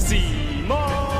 Simorgh!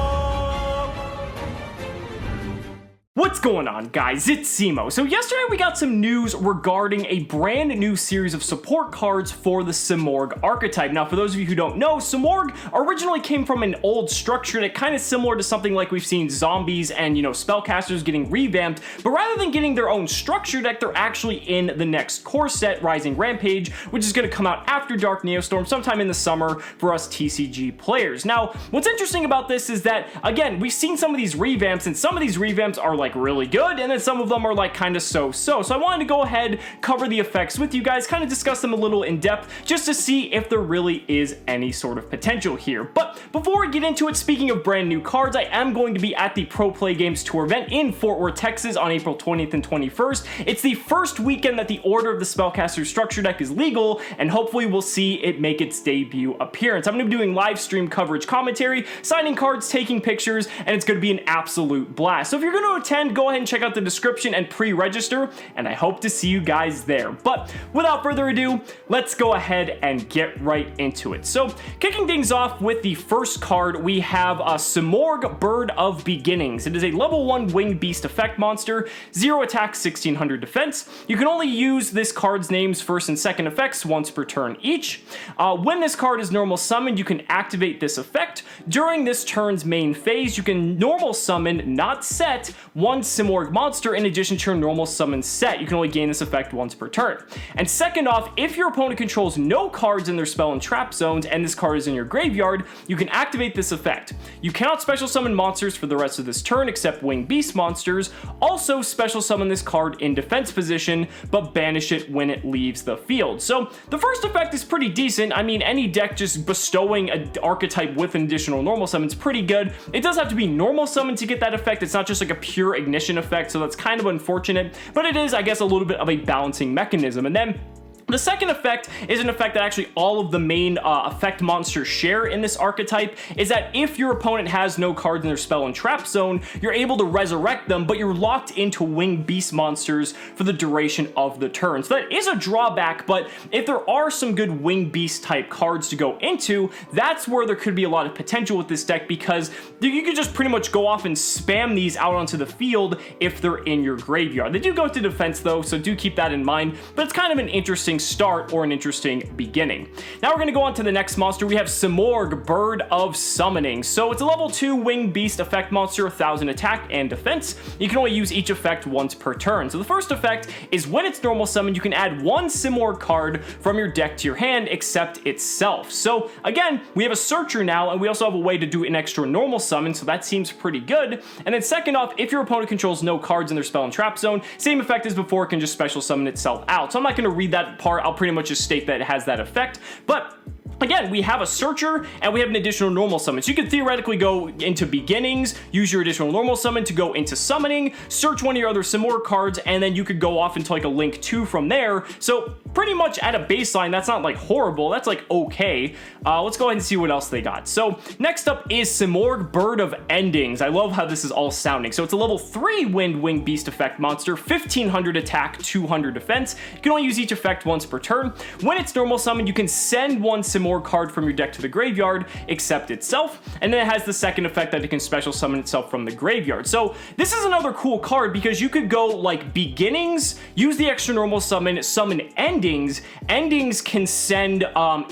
What's going on, guys? It's Simo. So yesterday we got some news regarding a brand new series of support cards for the Simorgh archetype. Now, for those of you who don't know, Simorgh originally came from an old structure that kind of similar to something like we've seen zombies and, spellcasters getting revamped, but rather than getting their own structure deck, they're actually in the next core set, Rising Rampage, which is going to come out after Dark Neostorm sometime in the summer for us TCG players. Now, what's interesting about this is that, again, we've seen some of these revamps, and some of these revamps are like really good, and then some of them are like kind of so-so. So I wanted to go ahead, cover the effects with you guys, kind of discuss them a little in depth, just to see if there really is any sort of potential here. But before we get into it, speaking of brand new cards, I am going to be at the Pro Play Games Tour event in Fort Worth, Texas on April 20th and 21st. It's the first weekend that the Order of the Spellcaster structure deck is legal, and hopefully we'll see it make its debut appearance. I'm going to be doing live stream coverage commentary, signing cards, taking pictures, and it's going to be an absolute blast. So if you're going to attend, go ahead and check out the description and pre-register, and I hope to see you guys there. But without further ado, let's go ahead and get right into it. So kicking things off with the first card, we have a Simorgh, Bird of Beginnings. It is a level 1 winged beast effect monster, 0 attack, 1600 defense. You can only use this card's name's first and second effects once per turn each. When this card is normal summoned, you can activate this effect. During this turn's main phase, you can normal summon, not set, one Simorgh monster in addition to your normal summon set. You can only gain this effect once per turn. And second off, if your opponent controls no cards in their spell and trap zones and this card is in your graveyard, you can activate this effect. You cannot special summon monsters for the rest of this turn except winged beast monsters. Also special summon this card in defense position, but banish it when it leaves the field. So the first effect is pretty decent. I mean, any deck just bestowing an archetype with an additional normal summon is pretty good. It does have to be normal summon to get that effect. It's not just like a pure ignition effect, so that's kind of unfortunate, but it is, I guess, a little bit of a balancing mechanism. And then the second effect is an effect that actually all of the main effect monsters share in this archetype, is that if your opponent has no cards in their spell and trap zone, you're able to resurrect them, but you're locked into winged beast monsters for the duration of the turn. So that is a drawback, but if there are some good winged beast type cards to go into, that's where there could be a lot of potential with this deck, because you could just pretty much go off and spam these out onto the field if they're in your graveyard. They do go to defense though, so do keep that in mind, but it's kind of an interesting start or an interesting beginning. Now we're going to go on to the next monster. We have Simorgh, Bird of Summoning. So it's a level 2 winged beast effect monster, 1000 attack and defense. You can only use each effect once per turn. So the first effect is when it's normal summoned, you can add one Simorgh card from your deck to your hand except itself. So again, we have a searcher now, and we also have a way to do an extra normal summon, so that seems pretty good. And then second off, if your opponent controls no cards in their spell and trap zone, same effect as before, it can just special summon itself out. So I'm not going to read that part. I'll pretty much just state that it has that effect, but again, we have a searcher and we have an additional normal summon. So you could theoretically go into beginnings, use your additional normal summon to go into summoning, search one of your other Simorgh cards, and then you could go off into like a link 2 from there. So pretty much at a baseline, that's not like horrible, that's like okay. Let's go ahead and see what else they got. So next up is Simorgh, Bird of Endings. I love how this is all sounding. So it's a level 3 winged beast effect monster, 1500 attack, 200 defense. You can only use each effect once per turn. When it's normal summoned, you can send one Simorgh card from your deck to the graveyard except itself, and then it has the second effect that it can special summon itself from the graveyard. So this is another cool card because you could go like beginnings, use the extra normal summon, summon endings. Endings can send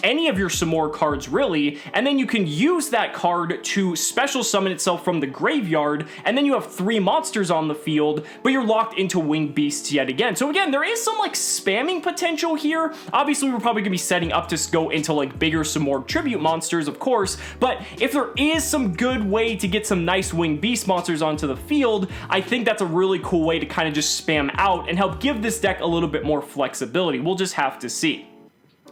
any of your Simorgh cards really, and then you can use that card to special summon itself from the graveyard, and then you have 3 monsters on the field, but you're locked into winged beasts yet again. So again, there is some like spamming potential here. Obviously we're probably gonna be setting up to go into like bigger Simorgh tribute monsters, of course, but if there is some good way to get some nice winged beast monsters onto the field, I think that's a really cool way to kind of just spam out and help give this deck a little bit more flexibility. We'll just have to see.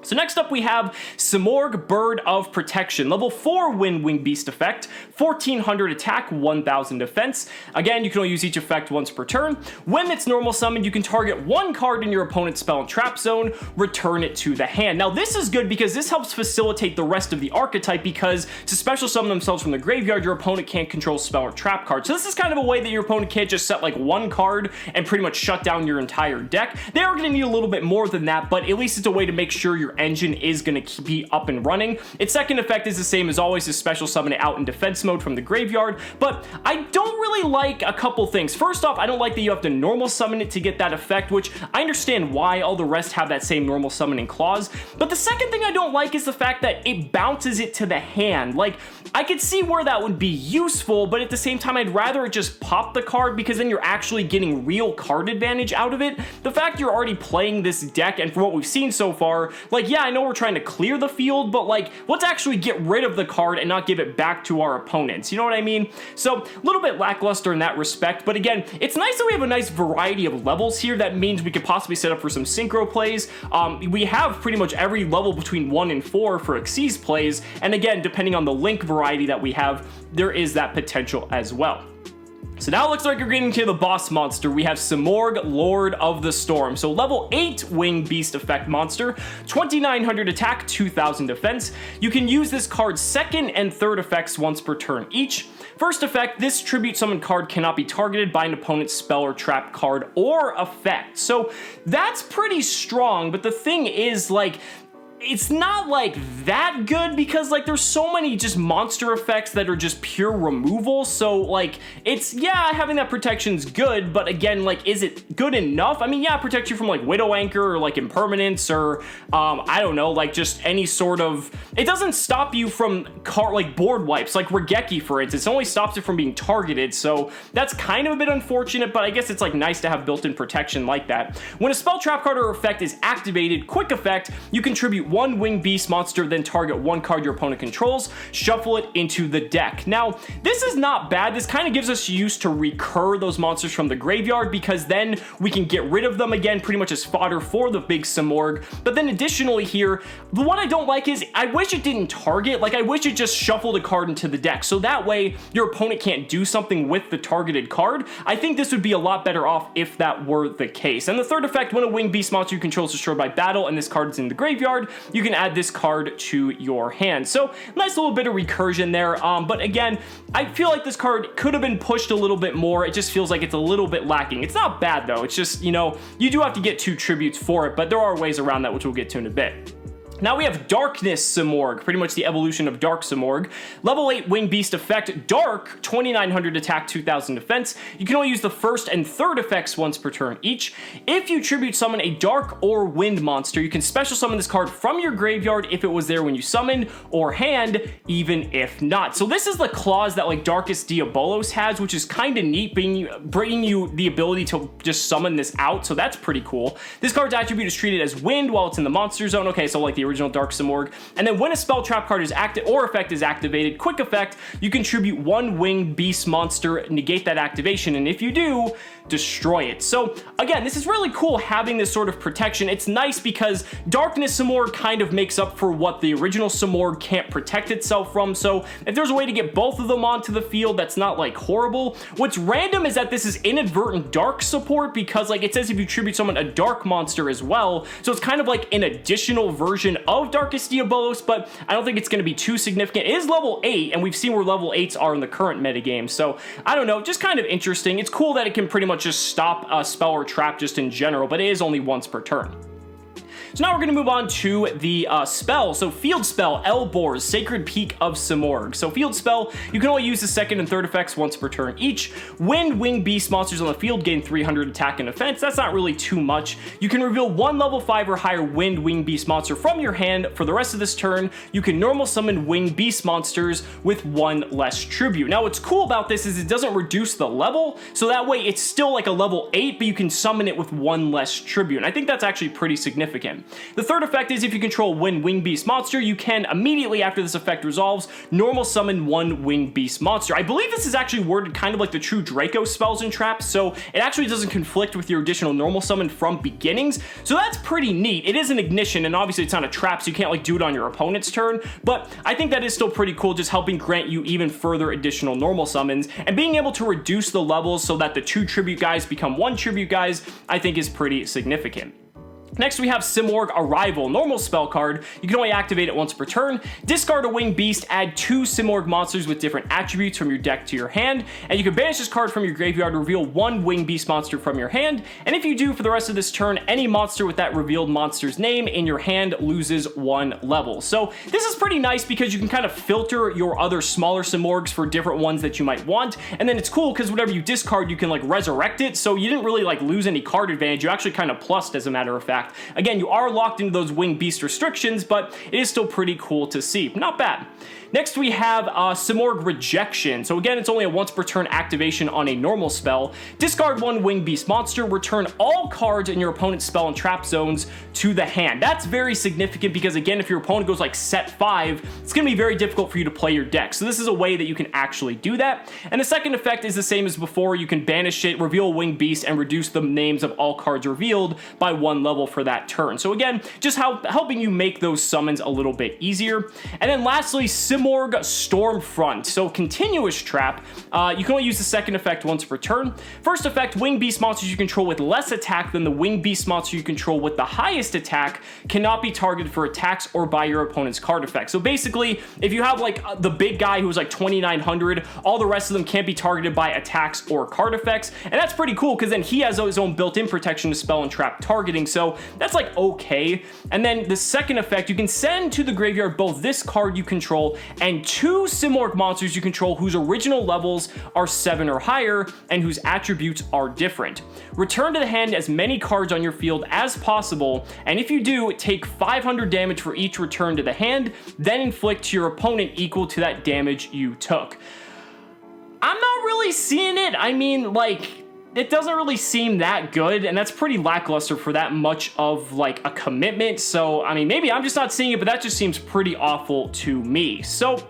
So next up we have Simorgh, Bird of Protection, level 4 winged beast effect, 1400 attack, 1000 defense. Again, you can only use each effect once per turn. When it's normal summoned, you can target one card in your opponent's spell and trap zone, return it to the hand. Now this is good because this helps facilitate the rest of the archetype, because to special summon themselves from the graveyard, your opponent can't control spell or trap cards. So this is kind of a way that your opponent can't just set like one card and pretty much shut down your entire deck. They are going to need a little bit more than that, but at least it's a way to make sure you're engine is going to be up and running. Its second effect is the same as always, to special summon it out in defense mode from the graveyard, but I don't really like a couple things. First off, I don't like that you have to normal summon it to get that effect, which I understand why all the rest have that same normal summoning clause, but the second thing I don't like is the fact that it bounces it to the hand. Like, I could see where that would be useful, but at the same time, I'd rather it just pop the card, because then you're actually getting real card advantage out of it. The fact you're already playing this deck, and from what we've seen so far, like, yeah, I know we're trying to clear the field, but like, let's actually get rid of the card and not give it back to our opponents. You know what I mean? So a little bit lackluster in that respect, but again, it's nice that we have a nice variety of levels here. That means we could possibly set up for some synchro plays. We have pretty much every level between 1 and 4 for Xyz plays, and again, depending on the link variety that we have, there is that potential as well. So now it looks like we're getting to the boss monster. We have Simorgh, Lord of the Storm. So level 8 Winged Beast effect monster, 2900 attack, 2000 defense. You can use this card's second and third effects once per turn each. First effect, this tribute summon card cannot be targeted by an opponent's spell or trap card or effect. So that's pretty strong, but the thing is, like, it's not like that good, because like there's so many just monster effects that are just pure removal. So like, it's, yeah, having that protection's good, but again, like, is it good enough? I mean, yeah, it protects you from like Widow Anchor or like impermanence or I don't know, like just any sort of, it doesn't stop you from like board wipes, like Regeki for instance. It only stops it from being targeted, so that's kind of a bit unfortunate, but I guess it's like nice to have built-in protection like that. When a spell, trap card, or effect is activated, quick effect, you contribute 1 Winged Beast monster, then target 1 card your opponent controls, shuffle it into the deck. Now, this is not bad. This kind of gives us use to recur those monsters from the graveyard, because then we can get rid of them again pretty much as fodder for the big Simorgh. But then additionally here, the one I don't like is I wish it didn't target. Like, I wish it just shuffled a card into the deck, so that way your opponent can't do something with the targeted card. I think this would be a lot better off if that were the case. And the third effect, when a Winged Beast monster you control is destroyed by battle and this card is in the graveyard, you can add this card to your hand. So nice little bit of recursion there, but again, I feel like this card could have been pushed a little bit more. It just feels like it's a little bit lacking. It's not bad though, it's just, you know, you do have to get 2 tributes for it, but there are ways around that, which we'll get to in a bit. Now we have Darkness Simorgh, pretty much the evolution of Dark Simorgh. Level 8 Winged Beast effect, Dark, 2900 attack, 2000 defense. You can only use the first and third effects once per turn each. If you tribute summon a Dark or Wind monster, you can special summon this card from your graveyard if it was there when you summoned, or hand, even if not. So this is the clause that like Darkest Diabolos has, which is kind of neat, bringing you the ability to just summon this out, so that's pretty cool. This card's attribute is treated as Wind while it's in the monster zone. Okay, so like the original Dark Simorgh. And then when a spell, trap card is active or effect is activated, quick effect, you contribute 1 Winged Beast monster, negate that activation, and if you do, destroy it. So again, this is really cool having this sort of protection. It's nice because Darkness Simorgh kind of makes up for what the original Simorgh can't protect itself from. So if there's a way to get both of them onto the field, that's not like horrible. What's random is that this is inadvertent dark support, because like it says if you tribute someone a dark monster as well, so it's kind of like an additional version of Darkest Diabolos, but I don't think it's going to be too significant. It is level 8, and we've seen where level 8s are in the current metagame, so I don't know, just kind of interesting. It's cool that it can pretty much just stop a spell or trap just in general, but it is only once per turn. So now we're going to move on to the spell. So field spell, Elbor's Sacred Peak of Simorgh. So field spell, you can only use the second and third effects once per turn each. When Winged Beast monsters on the field gain 300 attack and defense, that's not really too much. You can reveal 1 level 5 or higher Winged Beast monster from your hand. For the rest of this turn, you can normal summon Winged Beast monsters with 1 less tribute. Now what's cool about this is it doesn't reduce the level, so that way it's still like a level 8, but you can summon it with 1 less tribute. And I think that's actually pretty significant. The third effect is if you control one Winged Beast monster, you can immediately after this effect resolves, normal summon 1 Winged Beast monster. I believe this is actually worded kind of like the true Draco spells and traps, so it actually doesn't conflict with your additional normal summon from beginnings, so that's pretty neat. It is an ignition, and obviously it's not a trap, so you can't like do it on your opponent's turn, but I think that is still pretty cool, just helping grant you even further additional normal summons, and being able to reduce the levels so that the 2 tribute guys become 1 tribute guys, I think is pretty significant. Next, we have Simorgh Arrival, normal spell card. You can only activate it once per turn. Discard a winged beast, add 2 Simorgh monsters with different attributes from your deck to your hand, and you can banish this card from your graveyard, reveal 1 winged beast monster from your hand, and if you do, for the rest of this turn, any monster with that revealed monster's name in your hand loses 1 level. So this is pretty nice because you can kind of filter your other smaller Simorghs for different ones that you might want, and then it's cool because whatever you discard, you can like resurrect it, so you didn't really like lose any card advantage. You actually kind of plussed, as a matter of fact. Again, you are locked into those winged beast restrictions, but it is still pretty cool to see. Not bad. Next, we have Simorgh Rejection. So again, it's only a once per turn activation on a normal spell. Discard 1 winged beast monster, return all cards in your opponent's spell and trap zones to the hand. That's very significant because, again, if your opponent goes like set 5, it's going to be very difficult for you to play your deck. So this is a way that you can actually do that. And the second effect is the same as before. You can banish it, reveal a winged beast, and reduce the names of all cards revealed by 1 level for that turn. So again, just helping you make those summons a little bit easier. And then lastly, Simorgh Stormfront. So continuous trap. You can only use the second effect once per turn. First effect, winged beast monsters you control with less attack than the winged beast monster you control with the highest attack cannot be targeted for attacks or by your opponent's card effect. So basically, if you have like the big guy who's like 2900, all the rest of them can't be targeted by attacks or card effects, and that's pretty cool because then he has his own built-in protection to spell and trap targeting, so that's like okay. And then the second effect, you can send to the graveyard both this card you control and 2 Simorgh monsters you control whose original levels are 7 or higher and whose attributes are different. Return to the hand as many cards on your field as possible, and if you do, take 500 damage for each return to the hand, then inflict to your opponent equal to that damage you took. I'm not really seeing it. I mean, like, it doesn't really seem that good, and that's pretty lackluster for that much of like a commitment. So I mean, maybe I'm just not seeing it, but that just seems pretty awful to me. So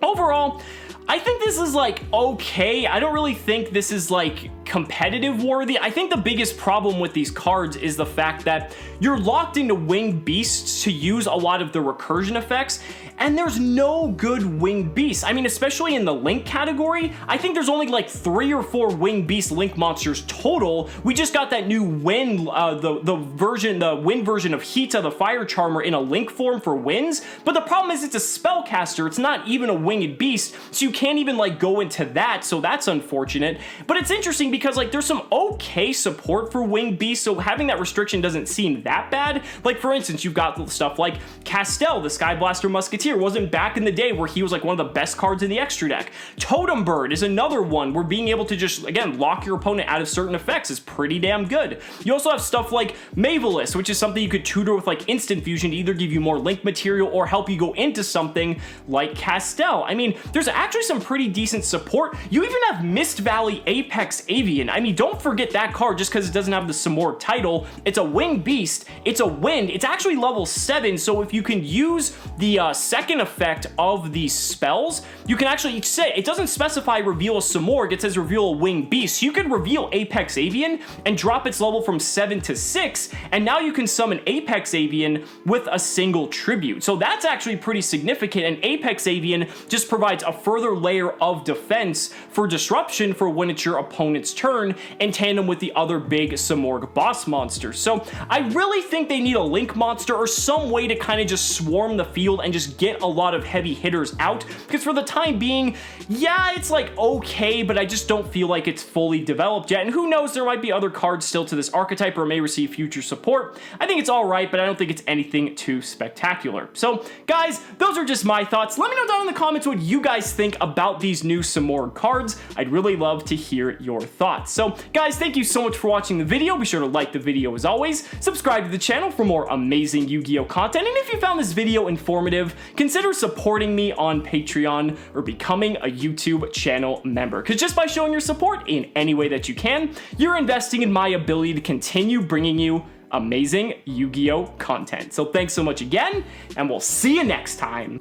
overall, I think this is like okay. I don't really think this is like competitive worthy. I think the biggest problem with these cards is the fact that you're locked into winged beasts to use a lot of the recursion effects, and there's no good winged beasts. I mean, especially in the Link category, I think there's only like 3 or 4 winged beast Link monsters total. We just got that new Wind, the Wind version of Hita, the Fire Charmer, in a Link form for winds, but the problem is it's a spellcaster. It's not even a winged beast, so you can't even like go into that, so that's unfortunate. But it's interesting because like there's some okay support for winged beasts, so having that restriction doesn't seem that bad. Like for instance, you've got stuff like Castel, the Sky Blaster Musketeer, wasn't back in the day where he was like one of the best cards in the extra deck. Totem Bird is another one where being able to just, again, lock your opponent out of certain effects is pretty damn good. You also have stuff like Mavelus, which is something you could tutor with like instant fusion to either give you more Link material or help you go into something like Castel. I mean, there's actually some pretty decent support. You even have Mist Valley Apex Avian. I mean, don't forget that card just because it doesn't have the Simorgh title. It's a winged beast. It's a wind. It's actually level 7, so if you can use the second effect of these spells, you can actually say, it doesn't specify reveal a Simorgh, it says reveal a winged beast. You could reveal Apex Avian and drop its level from 7 to 6, and now you can summon Apex Avian with a single tribute. So that's actually pretty significant, and Apex Avian just provides a further layer of defense for disruption for when it's your opponent's turn in tandem with the other big Simorgh boss monsters. So I really think they need a Link monster or some way to kind of just swarm the field and just get a lot of heavy hitters out, because for the time being, yeah, it's like okay, but I just don't feel like it's fully developed yet, and who knows, there might be other cards still to this archetype or may receive future support. I think it's all right, but I don't think it's anything too spectacular. So guys, those are just my thoughts. Let me know down in the comments what you guys think about these new Simorgh cards. I'd really love to hear your thoughts. So guys, thank you so much for watching the video. Be sure to like the video as always, subscribe to the channel for more amazing Yu-Gi-Oh content, and if you found this video informative, consider supporting me on Patreon or becoming a YouTube channel member, because just by showing your support in any way that you can, you're investing in my ability to continue bringing you amazing Yu-Gi-Oh content. So thanks so much again, and we'll see you next time.